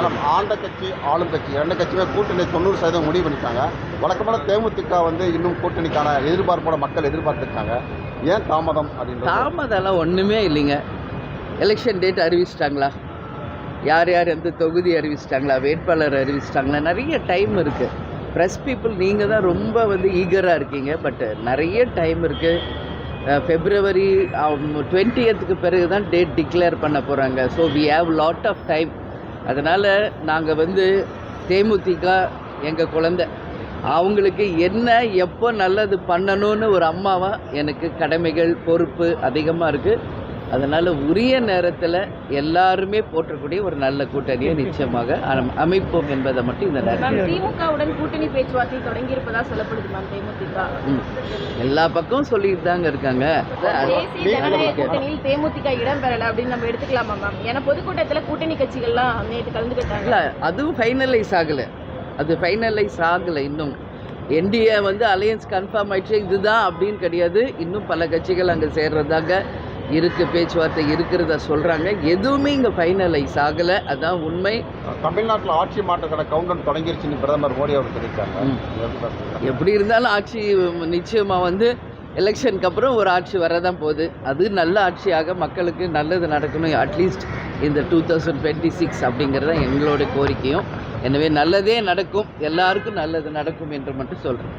Madam, ஆண்ட கட்சி ஆளும் கட்சி 2 கட்சியுமே கூட்டணி 90% முடிவு பண்ணிட்டாங்க. வழக்கமான தேமுதிக இன்னும் கூட்டணிக்கான எதிர்பார்ப்போட மக்கள் எதிர்பார்த்துருக்காங்க. ஏன் தாமதம் அப்படின்றது? தாமதம்லாம் ஒன்றுமே இல்லைங்க. எலெக்ஷன் டேட் அறிவிச்சிட்டாங்களா, யார் யார் எந்த தொகுதி அறிவிச்சிட்டாங்களா, வேட்பாளர் அறிவிச்சிட்டாங்களா, நிறைய டைம் இருக்குது. ப்ரெஸ் பீப்புள் நீங்கள் தான் ரொம்ப ஈகராக இருக்கீங்க. பட் நிறைய டைம் இருக்குது. February 20க்கு பிறகு தான் டேட் டிக்ளேர் பண்ண போகிறாங்க. So we have lot of time. அதனால் நாங்கள் தேமுதிக எங்கள் குழந்தை, அவங்களுக்கு என்ன எப்போ நல்லது பண்ணணும்னு ஒரு அம்மாவாக எனக்கு கடமைகள் பொறுப்பு அதிகமாக இருக்குது. அதனால் உரிய நேரத்தில் எல்லாருமே போற்றக்கூடிய ஒரு நல்ல கூட்டணியை நிச்சயமாக அமைப்போம் என்பதை மட்டும் இந்த நேரத்தில். திமுகவுடன் கூட்டணி பேச்சுவார்த்தை தொடங்கி இருப்பதா சொல்லப்படுது மேம். தேமுதிக எல்லா பக்கமும் சொல்லிட்டு தாங்க இருக்காங்க. தேசிய ஜனநாயக கூட்டணியில் தேமுதிக இடம்பெறலை அப்படின்னு நம்ம எடுத்துக்கலாமா மேம்? ஏன்னா பொதுக்கூட்டத்தில் கூட்டணி கட்சிகள்லாம் நேற்று கலந்துக்கிட்டாங்க. இல்லை, அதுவும் ஃபைனலைஸ் ஆகலை. இன்னும் என்டிஏ அலையன்ஸ் கன்ஃபார்ம் ஆயிடுச்சு, இதுதான் அப்படின்னு கிடையாது. இன்னும் பல கட்சிகள் அங்கே சேர்றதாக இருக்குது, பேச்சுவார்த்தை இருக்கிறதா சொல்கிறாங்க. எதுவுமே இங்கே ஃபைனலைஸ் ஆகலை, அதுதான் உண்மை. தமிழ்நாட்டில் ஆட்சி மாற்றக்கான கவுண்டர் தொடங்கிருச்சுன்னு பிரதமர் மோடி அவர் தெரிவித்தாங்க. எப்படி இருந்தாலும் ஆட்சி நிச்சயமாக எலெக்ஷனுக்கு அப்புறம் ஒரு ஆட்சி வரதான் போகுது. அது நல்ல ஆட்சியாக மக்களுக்கு நல்லது நடக்கணும், அட்லீஸ்ட் இந்த 2026 அப்படிங்கிறது எங்களோட கோரிக்கையும். எனவே நல்லதே நடக்கும், எல்லாருக்கும் நல்லது நடக்கும் என்று மட்டும் சொல்கிறேன்.